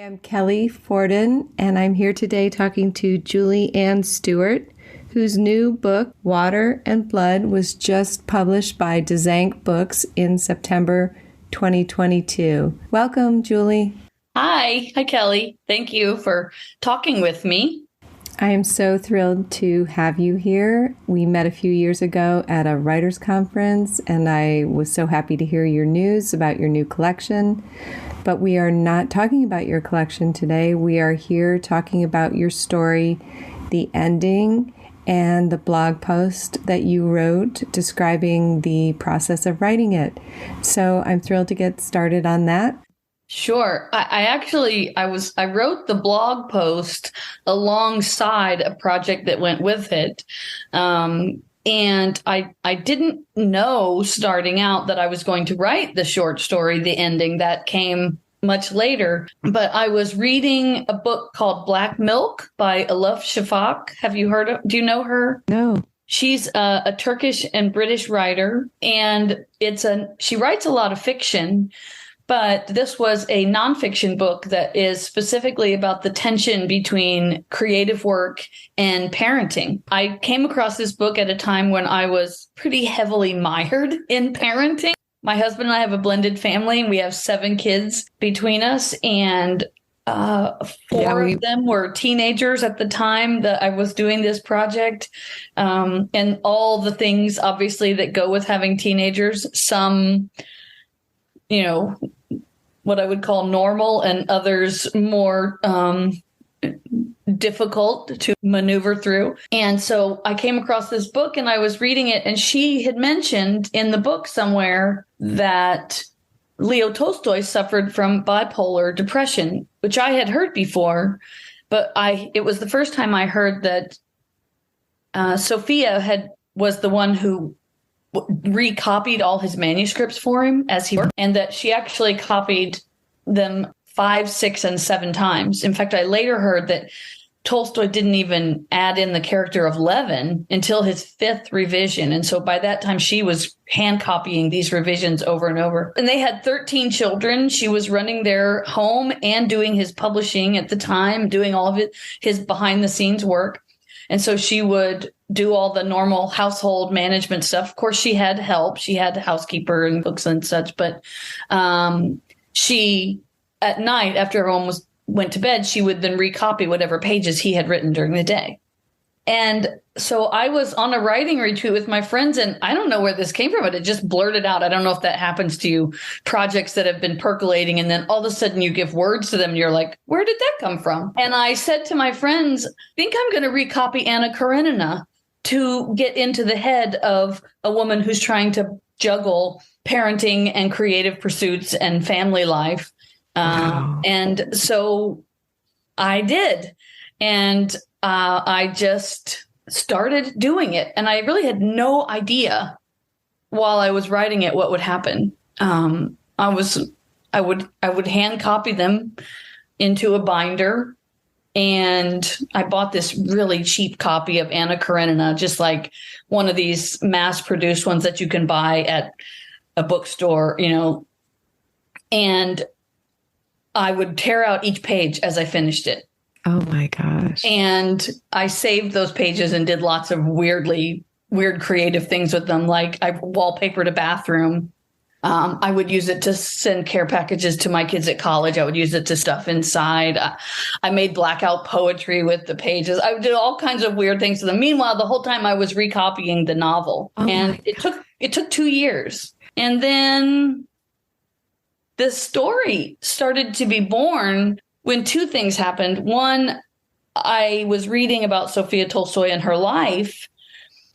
I'm Kelly Fitton, and I'm here today talking to Julie Ann Stewart, whose new book, Water and Blood, was just published by Deconstruct Books in September 2022. Welcome, Julie. Hi, Kelly. Thank you for talking with me. I am so thrilled to have you here. We met a few years ago at a writers' conference, and I was so happy to hear your news about your new collection. But we are not talking about your collection today. We are here talking about your story, the ending, and the blog post that you wrote describing the process of writing it. So I'm thrilled to get started on that. Sure. I wrote the blog post alongside a project that went with it. And I didn't know starting out that I was going to write the short story, The Ending. That came much later. But I was reading a book called Black Milk by Elif Shafak. Do you know her? No. She's a Turkish and British writer, and she writes a lot of fiction. But this was a nonfiction book that is specifically about the tension between creative work and parenting. I came across this book at a time when I was pretty heavily mired in parenting. My husband and I have a blended family, and we have 7 kids between us. And 4 of them were teenagers at the time that I was doing this project. And all the things, obviously, that go with having teenagers. Some, what I would call normal, and others more difficult to maneuver through. And so I came across this book and I was reading it, and she had mentioned in the book somewhere that Leo Tolstoy suffered from bipolar depression, which I had heard before, but it was the first time I heard that Sophia was the one who recopied all his manuscripts for him as he worked, and that she actually copied them 5, 6, and 7 times. In fact, I later heard that Tolstoy didn't even add in the character of Levin until his 5th revision. And so by that time, she was hand copying these revisions over and over. And they had 13 children. She was running their home and doing his publishing at the time, doing all of his behind the scenes work. And so she would do all the normal household management stuff. Of course, she had help. She had a housekeeper and books and such. But she, at night, after everyone went to bed, she would then recopy whatever pages he had written during the day. And so I was on a writing retreat with my friends, and I don't know where this came from, but it just blurted out. I don't know if that happens to you, projects that have been percolating, and then all of a sudden you give words to them and you're like, where did that come from? And I said to my friends, I think I'm going to recopy Anna Karenina to get into the head of a woman who's trying to juggle parenting and creative pursuits and family life. Wow. And so I did. And I just started doing it. And I really had no idea while I was writing it what would happen. I would hand copy them into a binder. And I bought this really cheap copy of Anna Karenina, just like one of these mass-produced ones that you can buy at a bookstore, and I would tear out each page as I finished it. Oh my gosh. And I saved those pages and did lots of weird creative things with them. Like I wallpapered a bathroom. I would use it to send care packages to my kids at college. I would use it to stuff inside. I made blackout poetry with the pages. I did all kinds of weird things to them. Meanwhile, the whole time I was recopying the novel. And it took 2 years. And then the story started to be born when 2 things happened. One, I was reading about Sophia Tolstoy and her life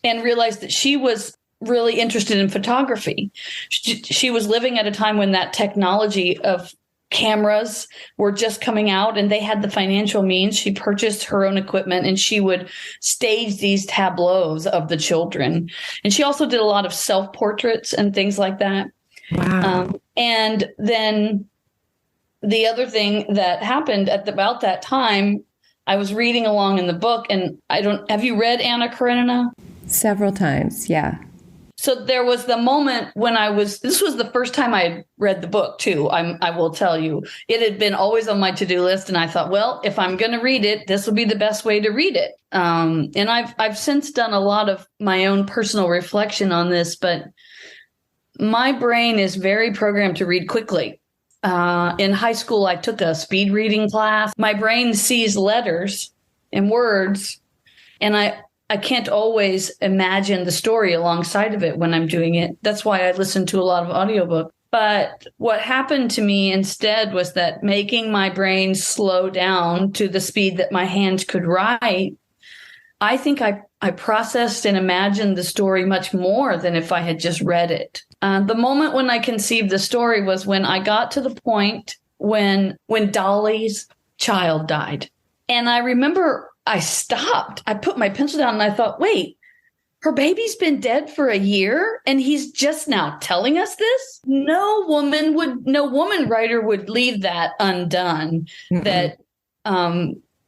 and realized that she was really interested in photography. She was living at a time when that technology of cameras were just coming out, and they had the financial means. She purchased her own equipment, and she would stage these tableaus of the children. And she also did a lot of self-portraits and things like that. Wow. And then the other thing that happened at about that time, I was reading along in the book, and have you read Anna Karenina? Several times, yeah. So there was the moment when this was the first time I had read the book too. I will tell you, it had been always on my to-do list. And I thought, well, if I'm going to read it, this will be the best way to read it. And I've since done a lot of my own personal reflection on this, but my brain is very programmed to read quickly. In high school, I took a speed reading class. My brain sees letters and words, and I can't always imagine the story alongside of it when I'm doing it. That's why I listen to a lot of audiobooks. But what happened to me instead was that making my brain slow down to the speed that my hands could write, I think I processed and imagined the story much more than if I had just read it. The moment when I conceived the story was when I got to the point when Dolly's child died. And I remember I stopped. I put my pencil down and I thought, wait, her baby's been dead for a year and he's just now telling us this? No woman writer would leave that undone. Mm-mm.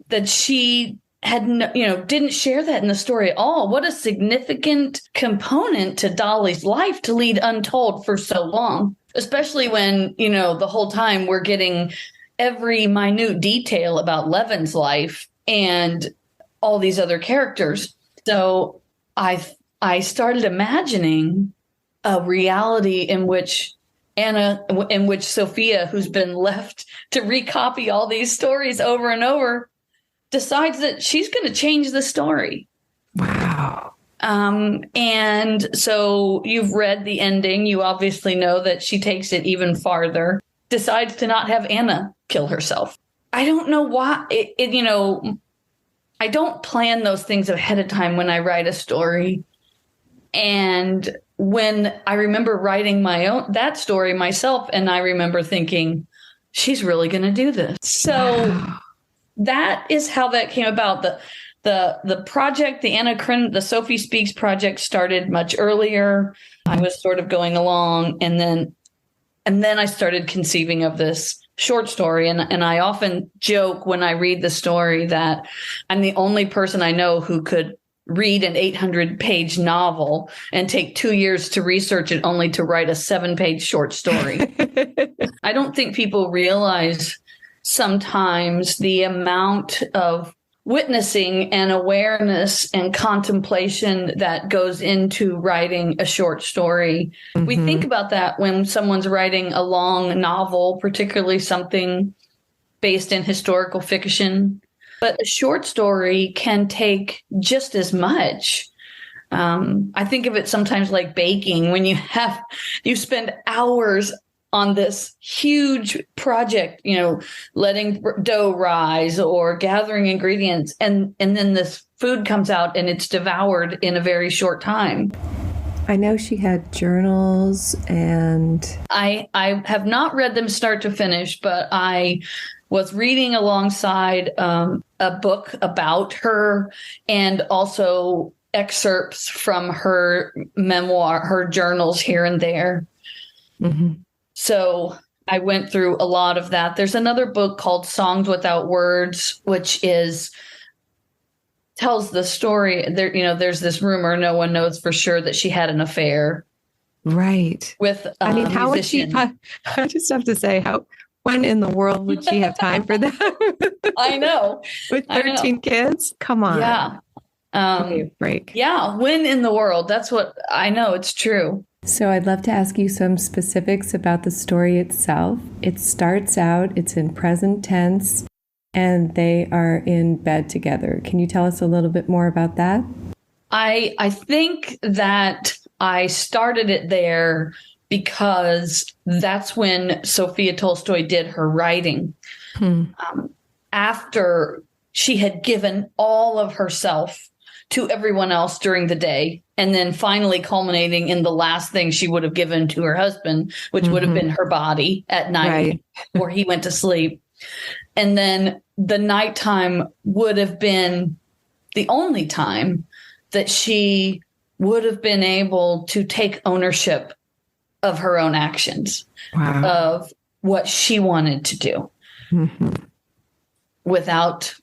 That she had didn't share that in the story at all. What a significant component to Dolly's life to lead untold for so long, especially when, the whole time we're getting every minute detail about Levin's life and all these other characters. So I started imagining a reality in which Sophia, who's been left to recopy all these stories over and over, decides that she's going to change the story. Wow. And so you've read the ending. You obviously know that she takes it even farther, decides to not have Anna kill herself. I don't know why I don't plan those things ahead of time when I write a story. And when I remember writing that story myself, and I remember thinking, she's really going to do this. So wow. That is how that came about. The project, the Sophie Speaks project started much earlier. I was sort of going along, and then I started conceiving of this short story. And I often joke when I read the story that I'm the only person I know who could read an 800-page novel and take 2 years to research it only to write a 7-page short story. I don't think people realize sometimes the amount of witnessing and awareness and contemplation that goes into writing a short story. Mm-hmm. We think about that when someone's writing a long novel, particularly something based in historical fiction. But a short story can take just as much. I think of it sometimes like baking, when you spend hours on this huge project, letting dough rise or gathering ingredients. And then this food comes out and it's devoured in a very short time. I know she had journals, and I have not read them start to finish, but I was reading alongside a book about her and also excerpts from her memoir, her journals here and there. Mm-hmm. So I went through a lot of that. There's another book called Songs Without Words, which tells the story. There's this rumor, no one knows for sure, that she had an affair. Right. With how would she? I just have to say, when in the world would she have time for that? I know. With 13 kids? Come on. Yeah. Give me a break. Yeah. When in the world? That's what I know. It's true. So I'd love to ask you some specifics about the story itself. It starts out, it's in present tense, and they are in bed together. Can you tell us a little bit more about that? I think that I started it there because that's when Sophia Tolstoy did her writing. After she had given all of herself to everyone else during the day, and then finally culminating in the last thing she would have given to her husband, which would have been her body at night before he went to sleep. And then the nighttime would have been the only time that she would have been able to take ownership of her own actions, of what she wanted to do without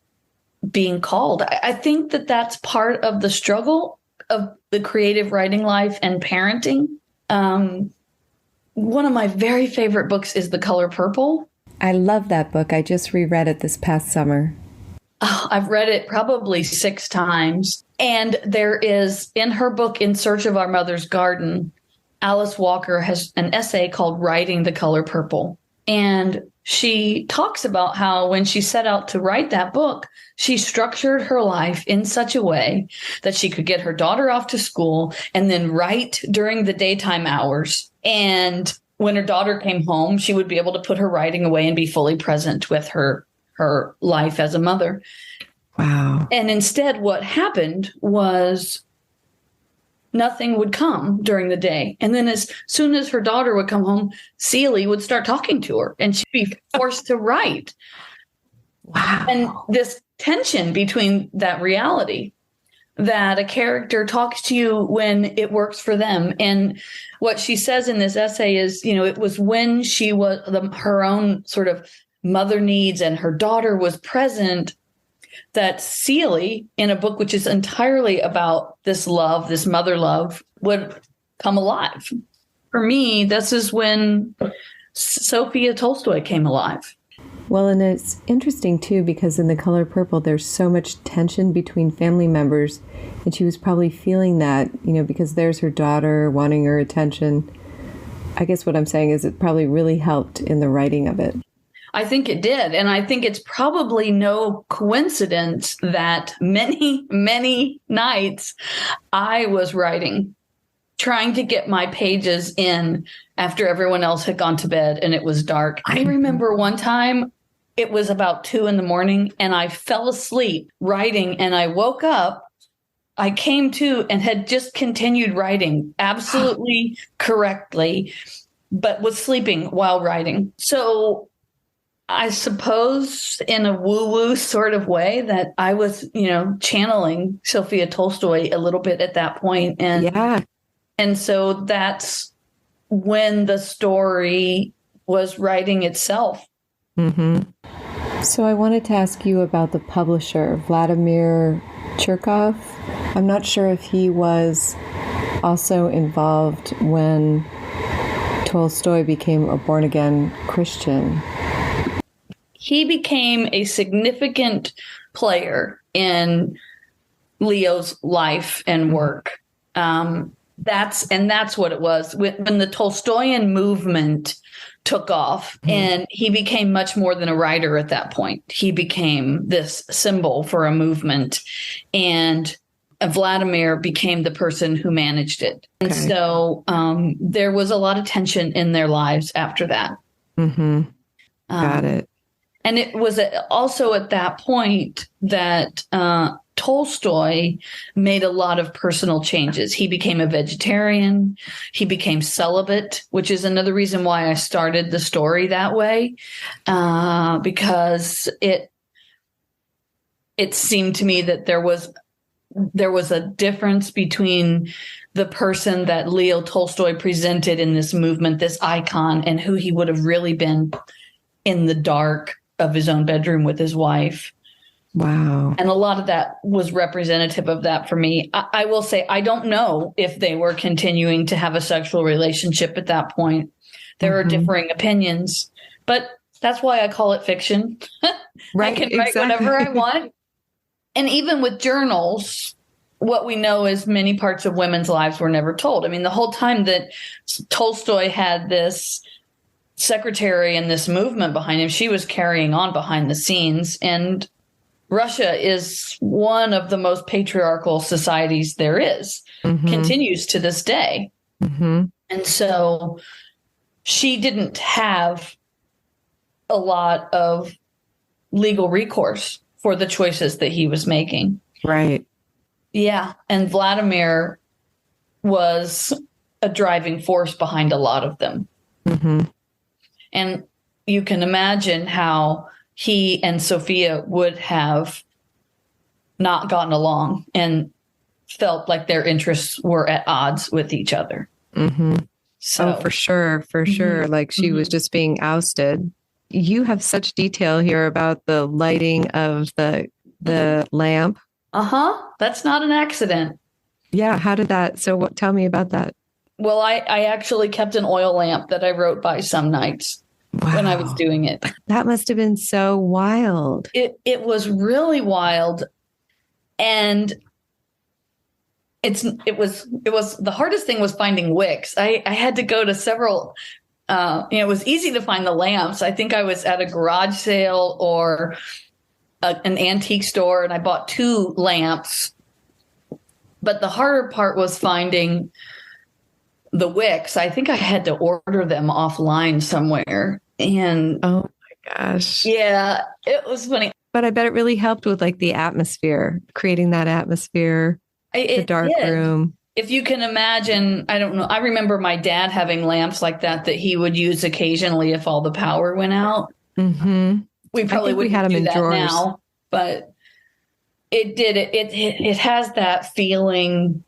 being called. I think that that's part of the struggle of the creative writing life and parenting. One of my very favorite books is The Color Purple. I love that book. I just reread it this past summer. Oh, I've read it probably 6 times. And there is, in her book, In Search of Our Mother's Garden, Alice Walker has an essay called Writing the Color Purple. And she talks about how when she set out to write that book, she structured her life in such a way that she could get her daughter off to school and then write during the daytime hours. And when her daughter came home, she would be able to put her writing away and be fully present with her life as a mother. Wow. And instead, what happened was nothing would come during the day. And then as soon as her daughter would come home, Celie would start talking to her and she'd be forced to write. Wow. And this tension between that reality that a character talks to you when it works for them. And what she says in this essay is, it was when she was her own sort of mother needs and her daughter was present that Celie, in a book which is entirely about this love, this mother love, would come alive. For me, this is when Sophia Tolstoy came alive. Well, and it's interesting, too, because in The Color Purple, there's so much tension between family members. And she was probably feeling that, because there's her daughter wanting her attention. I guess what I'm saying is it probably really helped in the writing of it. I think it did. And I think it's probably no coincidence that many, many nights I was writing, trying to get my pages in after everyone else had gone to bed and it was dark. I remember one time it was about 2 a.m. and I fell asleep writing and I woke up. I came to and had just continued writing absolutely correctly, but was sleeping while writing. So I suppose in a woo-woo sort of way that I was, channeling Sophia Tolstoy a little bit at that point. And yeah. And so that's when the story was writing itself. Mm-hmm. So I wanted to ask you about the publisher, Vladimir Cherkov. I'm not sure if he was also involved when Tolstoy became a born-again Christian. He became a significant player in Leo's life and work. That's what it was. When the Tolstoyan movement took off, and he became much more than a writer at that point. He became this symbol for a movement, and Vladimir became the person who managed it. Okay. And so there was a lot of tension in their lives after that. Mm-hmm. Got it. And it was also at that point that Tolstoy made a lot of personal changes. He became a vegetarian. He became celibate, which is another reason why I started the story that way, because it seemed to me that there was a difference between the person that Leo Tolstoy presented in this movement, this icon, and who he would have really been in the dark of his own bedroom with his wife. Wow. And a lot of that was representative of that for me. I will say, I don't know if they were continuing to have a sexual relationship at that point. There are differing opinions, but that's why I call it fiction. Right, I can write whatever I want. And even with journals, what we know is many parts of women's lives were never told. I mean, the whole time that Tolstoy had this secretary and this movement behind him, she was carrying on behind the scenes. And Russia is one of the most patriarchal societies there is, continues to this day. Mm-hmm. And so she didn't have a lot of legal recourse for the choices that he was making. Right. Yeah. And Vladimir was a driving force behind a lot of them. Mm-hmm. And you can imagine how he and Sophia would have not gotten along and felt like their interests were at odds with each other. Mm-hmm. So, for sure. Like she was just being ousted. You have such detail here about the lighting of the lamp. That's not an accident. Yeah. How did that? So tell me about that. Well, I actually kept an oil lamp that I wrote by some nights when I was Wow. doing it. That must have been so wild. It was really wild. And it was the hardest thing was finding wicks. I had to go to several it was easy to find the lamps. I think I was at a garage sale or an antique store, and I bought 2 lamps. But the harder part was finding the wicks. I think I had to order them offline somewhere. And Oh my gosh. yeah, it was funny. But I bet it really helped with like the atmosphere, creating that atmosphere, the It dark did. room. If you can imagine, I don't know. I remember my dad having lamps like that he would use occasionally if all the power went out. Mm-hmm. We probably we had wouldn't them do in that drawers now, but it did. It has that feeling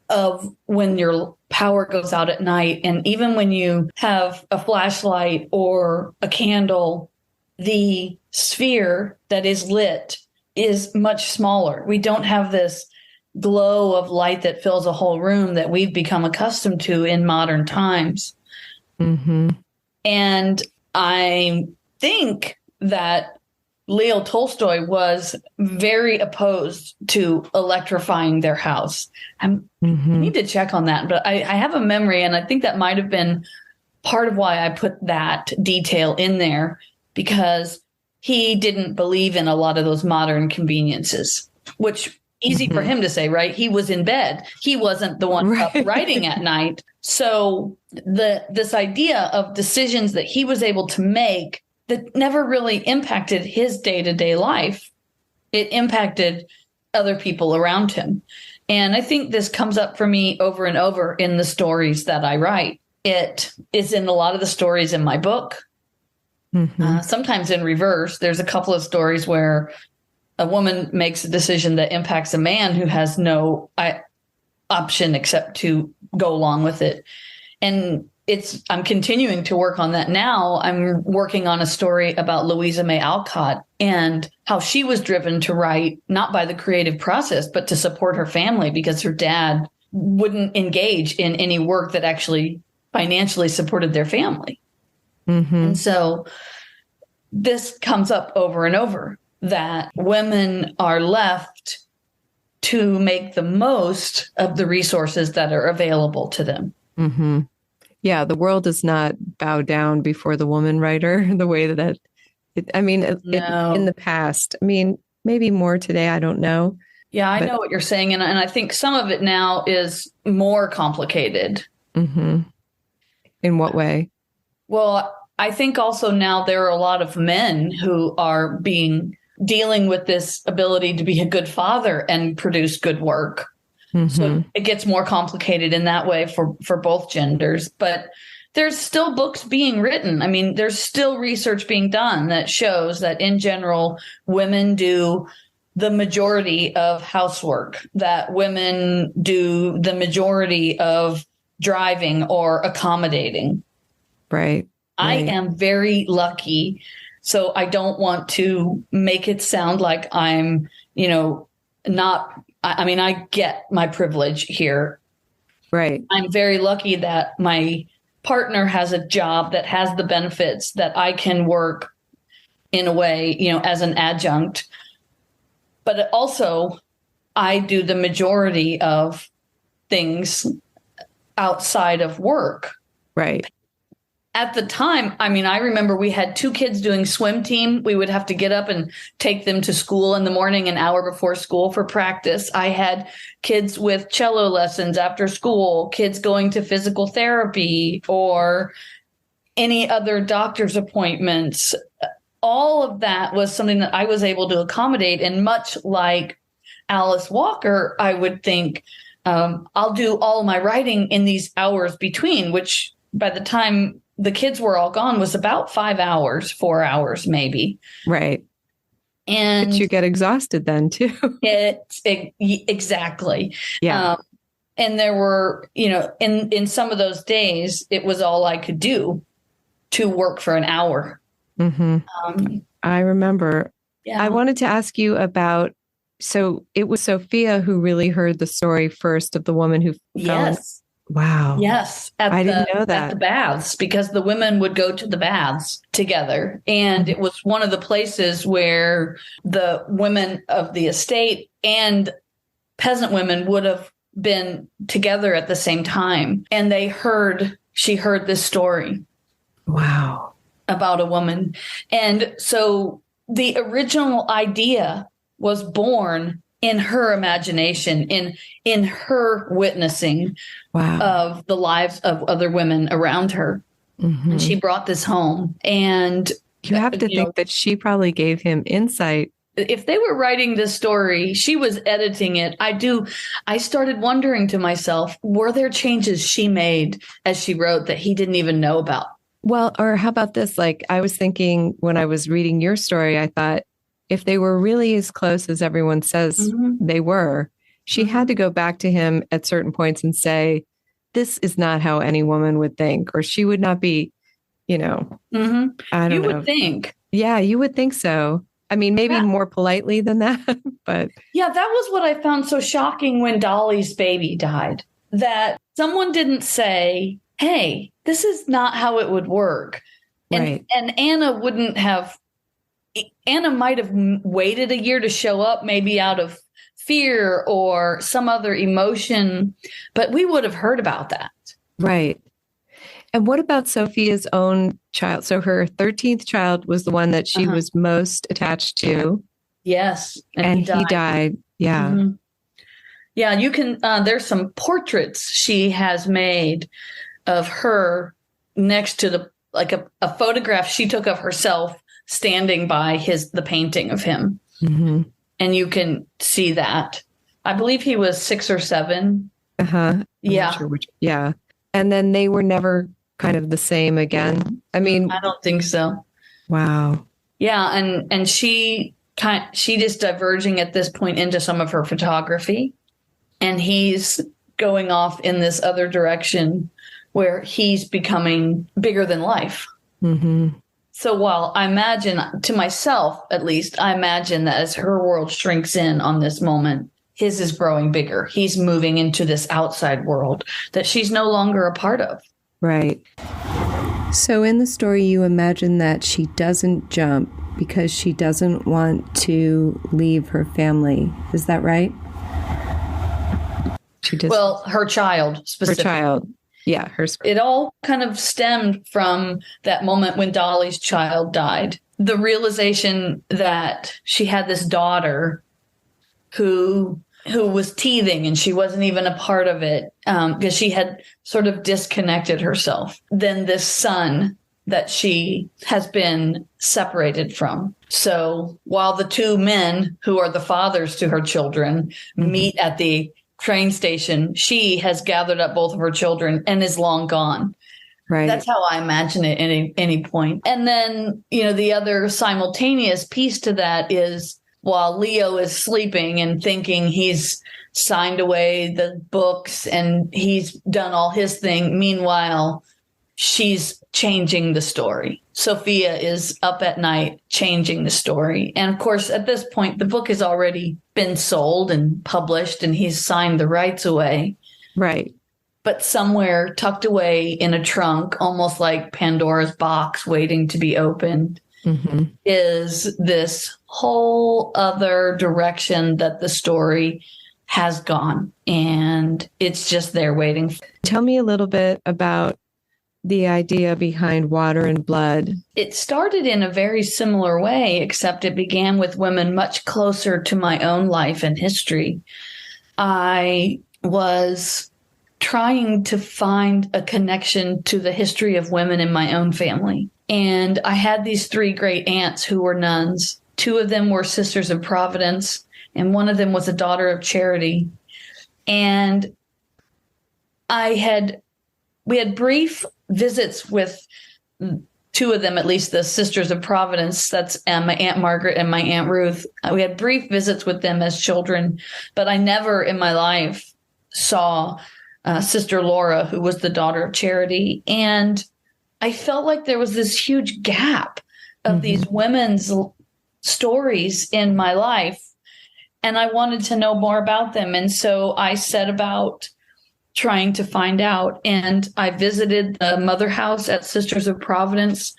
of when your power goes out at night. And even when you have a flashlight or a candle, the sphere that is lit is much smaller. We don't have this glow of light that fills a whole room that we've become accustomed to in modern times. Mm-hmm. And I think that Leo Tolstoy was very opposed to electrifying their house. I need to check on that, but I have a memory, and I think that might have been part of why I put that detail in there, because he didn't believe in a lot of those modern conveniences, which easy for him to say, right? He was in bed. He wasn't the one up writing at night. So this idea of decisions that he was able to make that never really impacted his day-to-day life. It impacted other people around him. And I think this comes up for me over and over in the stories that I write. It is in a lot of the stories in my book, sometimes in reverse. There's a couple of stories where a woman makes a decision that impacts a man who has no option except to go along with it. And I'm continuing to work on that now. I'm working on a story about Louisa May Alcott and how she was driven to write, not by the creative process, but to support her family, because her dad wouldn't engage in any work that actually financially supported their family. And so this comes up over and over, that women are left to make the most of the resources that are available to them. Yeah, the world does not bow down before the woman writer the way that No. in the past. I mean, maybe more today. I don't know. Yeah, I know what you're saying. And I think some of it now is more complicated. In what way? Well, I think also now there are a lot of men who are dealing with this ability to be a good father and produce good work. So it gets more complicated in that way for both genders. But there's still books being written. I mean, there's still research being done that shows that in general, women do the majority of housework, that women do the majority of driving or accommodating. Right. I am very lucky. So I don't want to make it sound like I'm, not. I mean, I get my privilege here. Right. I'm very lucky that my partner has a job that has the benefits that I can work in a way, as an adjunct. But also, I do the majority of things outside of work. Right. At the time, I mean, I remember we had 2 kids doing swim team. We would have to get up and take them to school in the morning, an hour before school for practice. I had kids with cello lessons after school, kids going to physical therapy or any other doctor's appointments. All of that was something that I was able to accommodate. And much like Alice Walker, I would think, I'll do all my writing in these hours between, which by the time the kids were all gone was about 5 hours, 4 hours, maybe. Right. And but you get exhausted then too. Exactly. Yeah. And there were, in some of those days, it was all I could do to work for an hour. I remember. Yeah. I wanted to ask you about So it was Sophia who really heard the story first of the woman who fell in. Yes. Wow. Yes. I didn't know At that. the baths, because the women would go to the baths together. And it was one of the places where the women of the estate and peasant women would have been together at the same time. And she heard this story. Wow. About a woman. And so the original idea was born in her imagination, in her witnessing of the lives of other women around her. Mm-hmm. And she brought this home. And you have to think that she probably gave him insight. If they were writing this story, she was editing it. I started wondering to myself, were there changes she made as she wrote that he didn't even know about? Well, or how about this? Like, I was thinking when I was reading your story, I thought if they were really as close as everyone says they were, she had to go back to him at certain points and say, this is not how any woman would think, or she would not be, I don't know. You would think. Yeah, you would think so. I mean, maybe more politely than that, but. Yeah, that was what I found so shocking when Dolly's baby died, that someone didn't say, hey, this is not how it would work. And Anna might have waited a year to show up, maybe out of fear or some other emotion, but we would have heard about that. Right. And what about Sophia's own child? So her 13th child was the one that she was most attached to. Yes. And he died. Yeah. Mm-hmm. Yeah. You can, there's some portraits she has made of her next to a photograph she took of herself standing by the painting of him. Mm-hmm. And you can see that. I believe he was 6 or 7. Yeah. Sure yeah. And then they were never kind of the same again. I mean, I don't think so. Wow. Yeah. And she just diverging at this point into some of her photography, and he's going off in this other direction where he's becoming bigger than life. Mm-hmm. So while I imagine, to myself at least, I imagine that as her world shrinks in on this moment, his is growing bigger. He's moving into this outside world that she's no longer a part of. Right. So in the story, you imagine that she doesn't jump because she doesn't want to leave her family. Is that right? Well, her child specifically. Her child. Yeah. It all kind of stemmed from that moment when Dolly's child died. The realization that she had this daughter who was teething and she wasn't even a part of it because she had sort of disconnected herself. Then this son that she has been separated from. So while the two men who are the fathers to her children meet at the train station, she has gathered up both of her children and is long gone. Right. That's how I imagine it at any point. And then, the other simultaneous piece to that is while Leo is sleeping and thinking he's signed away the books and he's done all his thing, meanwhile, she's changing the story. Sophia is up at night changing the story. And of course, at this point, the book has already been sold and published and he's signed the rights away. Right. But somewhere tucked away in a trunk, almost like Pandora's box waiting to be opened, is this whole other direction that the story has gone. And it's just there waiting. Tell me a little bit about the idea behind Water and Blood. It started in a very similar way, except it began with women much closer to my own life and history. I was trying to find a connection to the history of women in my own family. And I had these 3 great aunts who were nuns. 2 of them were Sisters of Providence, and one of them was a Daughter of Charity. And we had brief visits with 2 of them, at least the Sisters of Providence. That's my Aunt Margaret and my Aunt Ruth. We had brief visits with them as children, but I never in my life saw Sister Laura, who was the Daughter of Charity. And I felt like there was this huge gap of these women's stories in my life. And I wanted to know more about them. And so I set about trying to find out. And I visited the mother house at Sisters of Providence.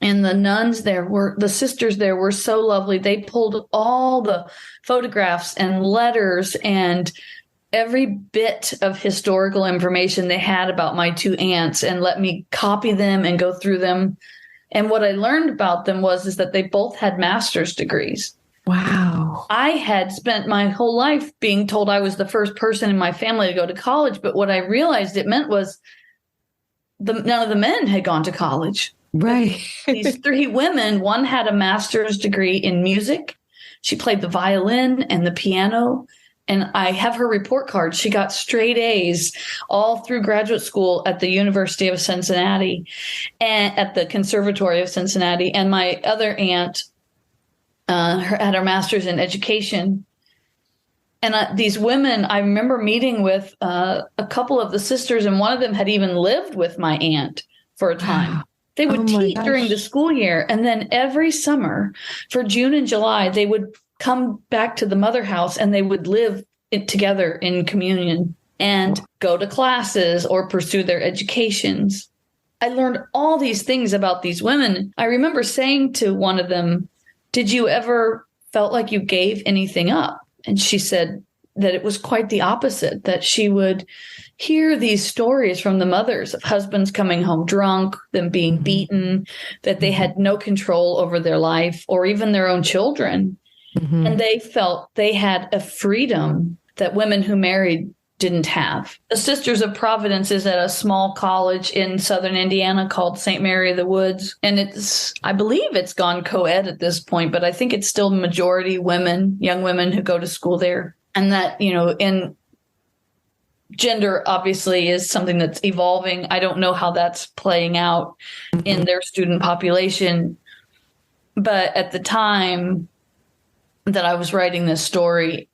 And the sisters there were so lovely. They pulled all the photographs and letters and every bit of historical information they had about my two aunts and let me copy them and go through them. And what I learned about them is that they both had master's degrees. Wow. I had spent my whole life being told I was the first person in my family to go to college. But what I realized it meant was none of the men had gone to college. Right. These three women, one had a master's degree in music. She played the violin and the piano. And I have her report card. She got straight A's all through graduate school at the University of Cincinnati and at the Conservatory of Cincinnati. And my other aunt had her master's in education. And these women, I remember meeting with a couple of the sisters, and one of them had even lived with my aunt for a time. Wow. They would teach during the school year. And then every summer for June and July, they would come back to the mother house and they would live together in communion and go to classes or pursue their educations. I learned all these things about these women. I remember saying to one of them, "Did you ever felt like you gave anything up?" And she said that it was quite the opposite, that she would hear these stories from the mothers of husbands coming home drunk, them being beaten, that they had no control over their life or even their own children. Mm-hmm. And they felt they had a freedom that women who married didn't have. The Sisters of Providence is at a small college in southern Indiana called St. Mary of the Woods. And I believe it's gone co-ed at this point, but I think it's still majority women, young women who go to school there. And that, in gender obviously is something that's evolving. I don't know how that's playing out in their student population. But at the time that I was writing this story,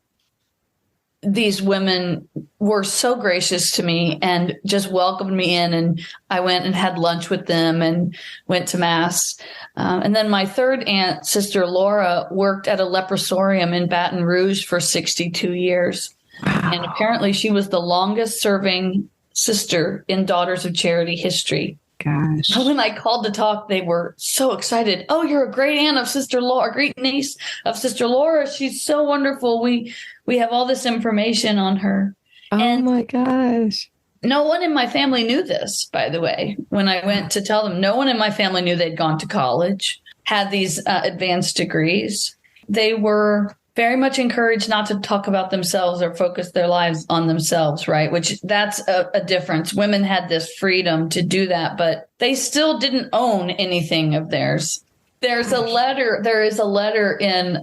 these women were so gracious to me and just welcomed me in. And I went and had lunch with them and went to Mass. And then my third aunt, Sister Laura, worked at a leprosarium in Baton Rouge for 62 years. Wow. And apparently she was the longest serving sister in Daughters of Charity history. Gosh. When I called to talk, they were so excited. "Oh, you're a great aunt of Sister Laura, a great niece of Sister Laura. She's so wonderful. We have all this information on her." Oh, my gosh. No one in my family knew this, by the way. When I went to tell them, no one in my family knew they'd gone to college, had these advanced degrees. They were very much encouraged not to talk about themselves or focus their lives on themselves, right? Which that's a difference. Women had this freedom to do that, but they still didn't own anything of theirs. There is a letter in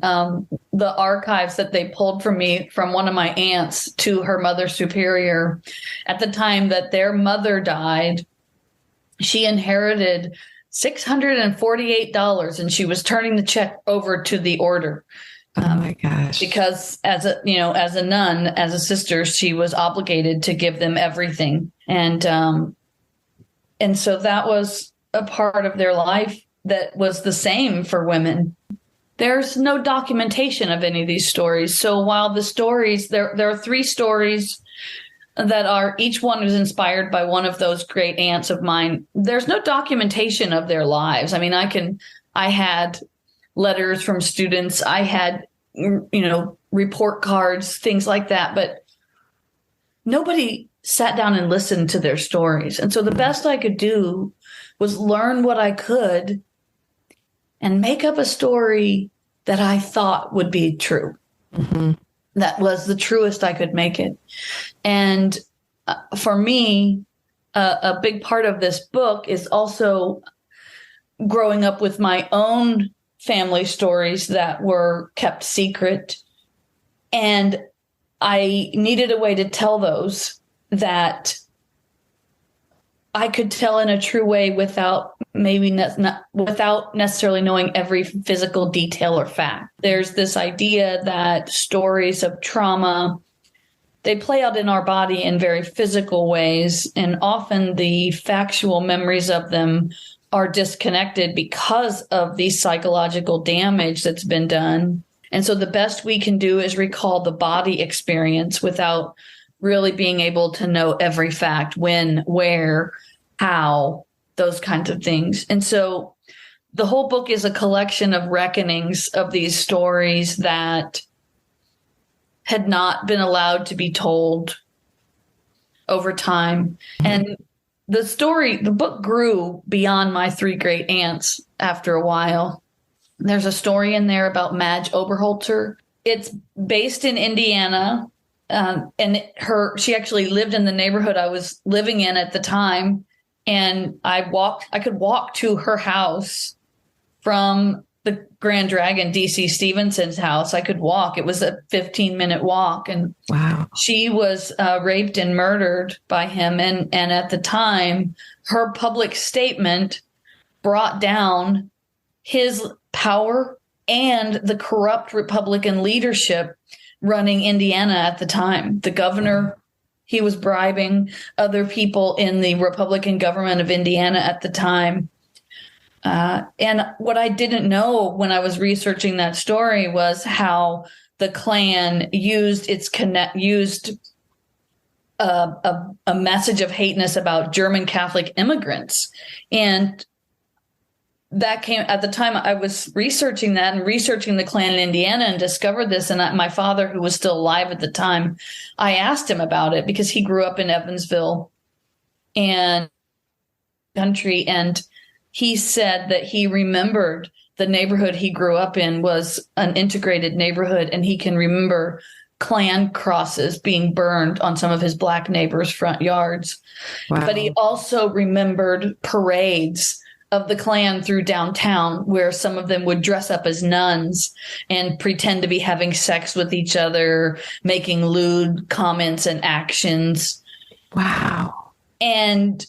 the archives that they pulled from me from one of my aunts to her mother superior. At the time that their mother died, she inherited $648, and she was turning the check over to the order. Oh my gosh. Because as a nun, as a sister, she was obligated to give them everything. And so that was a part of their life that was the same for women. There's no documentation of any of these stories. So while the stories, there are three stories that are, each one was inspired by one of those great aunts of mine. There's no documentation of their lives. I mean, I had letters from students. I had, report cards, things like that, but nobody sat down and listened to their stories. And so the best I could do was learn what I could and make up a story that I thought would be true. Mm-hmm. That was the truest I could make it. And for me, a big part of this book is also growing up with my own family stories that were kept secret. And I needed a way to tell those that I could tell in a true way without without necessarily knowing every physical detail or fact. There's this idea that stories of trauma, they play out in our body in very physical ways, and often the factual memories of them are disconnected because of the psychological damage that's been done. And so the best we can do is recall the body experience without really being able to know every fact, when, where, how, those kinds of things. And so the whole book is a collection of reckonings of these stories that had not been allowed to be told over time. And the book grew beyond my three great aunts after a while. There's a story in there about Madge Oberholzer. It's based in Indiana. And she actually lived in the neighborhood I was living in at the time. And I could walk to her house from the Grand Dragon, DC Stevenson's house. I could walk. It was a 15-minute walk. And wow, she was raped and murdered by him. And at the time, her public statement brought down his power and the corrupt Republican leadership running Indiana at the time. The governor, he was bribing other people in the Republican government of Indiana at the time. And what I didn't know when I was researching that story was how the Klan used a message of hateness about German Catholic immigrants. And that came at the time I was researching that and researching the Klan in Indiana, and discovered this. And my father, who was still alive at the time, I asked him about it because he grew up in Evansville and country. And he said that he remembered the neighborhood he grew up in was an integrated neighborhood, and he can remember Klan crosses being burned on some of his Black neighbors' front yards. Wow. But he also remembered parades of the Klan through downtown, where some of them would dress up as nuns and pretend to be having sex with each other, making lewd comments and actions. Wow. And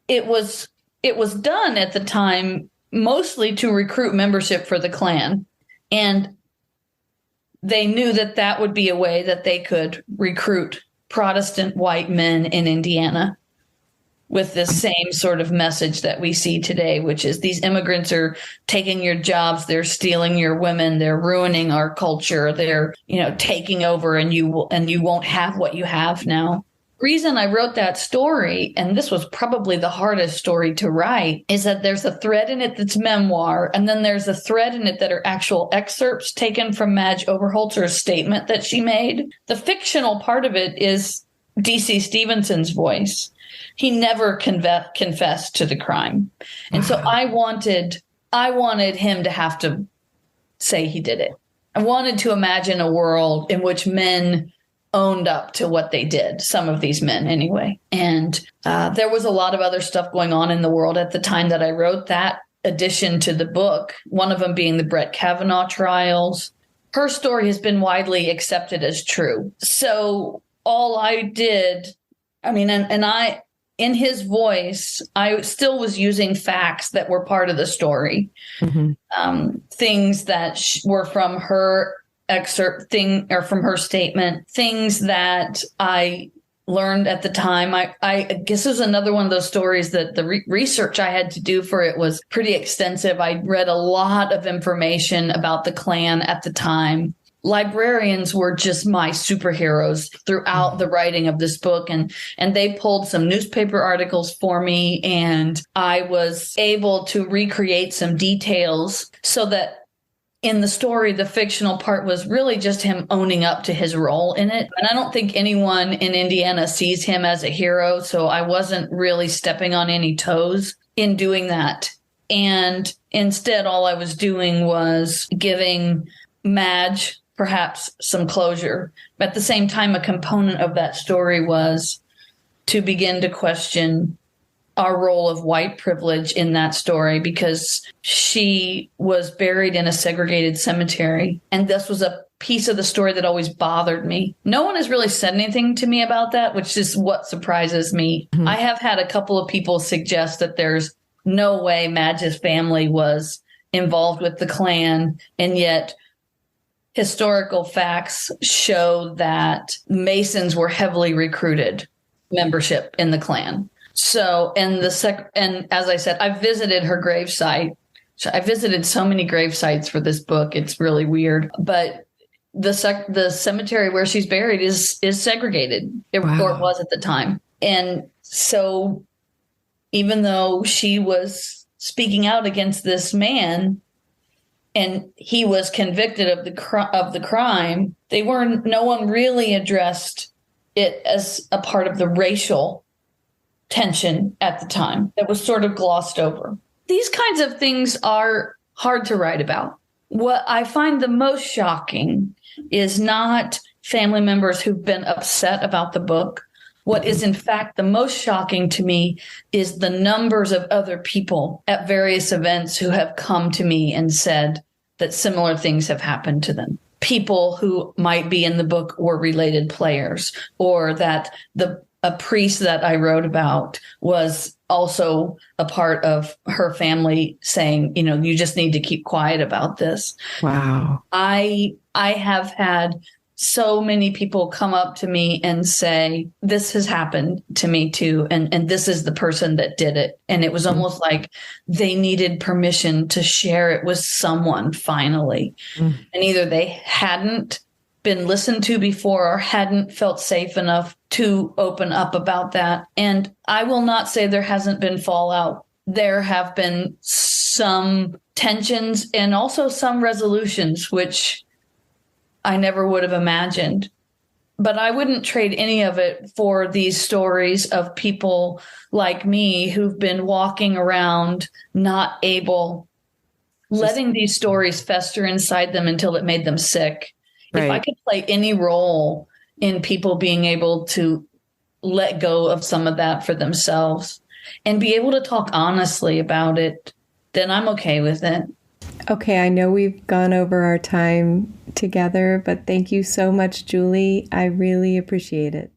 it was done at the time mostly to recruit membership for the Klan. And they knew that that would be a way that they could recruit Protestant white men in Indiana with this same sort of message that we see today, which is these immigrants are taking your jobs, they're stealing your women, they're ruining our culture, they're, taking over, and you won't have what you have now. Reason I wrote that story, and this was probably the hardest story to write, is that there's a thread in it that's memoir, and then there's a thread in it that are actual excerpts taken from Madge Oberholzer's statement that she made. The fictional part of it is DC Stevenson's voice. He never confessed to the crime. And so I wanted him to have to say he did it. I wanted to imagine a world in which men owned up to what they did, some of these men anyway. And there was a lot of other stuff going on in the world at the time that I wrote that addition to the book, one of them being the Brett Kavanaugh trials. Her story has been widely accepted as true. So all I did, in his voice, I still was using facts that were part of the story, things that were from her excerpt or from her statement, things that I learned at the time. I guess it was another one of those stories that the research I had to do for it was pretty extensive. I read a lot of information about the Klan at the time. Librarians were just my superheroes throughout the writing of this book. And they pulled some newspaper articles for me, and I was able to recreate some details so that in the story, the fictional part was really just him owning up to his role in it. And I don't think anyone in Indiana sees him as a hero, so I wasn't really stepping on any toes in doing that. And instead, all I was doing was giving Madge perhaps some closure. But at the same time, a component of that story was to begin to question our role of white privilege in that story, because she was buried in a segregated cemetery. And this was a piece of the story that always bothered me. No one has really said anything to me about that, which is what surprises me. Mm-hmm. I have had a couple of people suggest that there's no way Madge's family was involved with the Klan, and yet historical facts show that Masons were heavily recruited membership in the Klan. So, and as I said, I visited her gravesite I visited so many grave sites for this book. It's really weird. But the cemetery where she's buried is segregated, or it was at the time. And so even though she was speaking out against this man and he was convicted of the crime, no one really addressed it as a part of the racial tension at the time. That was sort of glossed over. These kinds of things are hard to write about. What I find the most shocking is not family members who've been upset about the book. What is, in fact, the most shocking to me is the numbers of other people at various events who have come to me and said that similar things have happened to them. People who might be in the book were related players, or that a priest that I wrote about was also a part of her family saying, you just need to keep quiet about this. Wow. I have had so many people come up to me and say, this has happened to me too. And this is the person that did it. And it was almost like they needed permission to share it with someone finally. And either they hadn't been listened to before or hadn't felt safe enough to open up about that. And I will not say there hasn't been fallout. There have been some tensions and also some resolutions, which I never would have imagined. But I wouldn't trade any of it for these stories of people like me who've been walking around not able, letting these stories fester inside them until it made them sick. Right. If I could play any role in people being able to let go of some of that for themselves and be able to talk honestly about it, then I'm okay with it. Okay, I know we've gone over our time together, but thank you so much, Julie. I really appreciate it.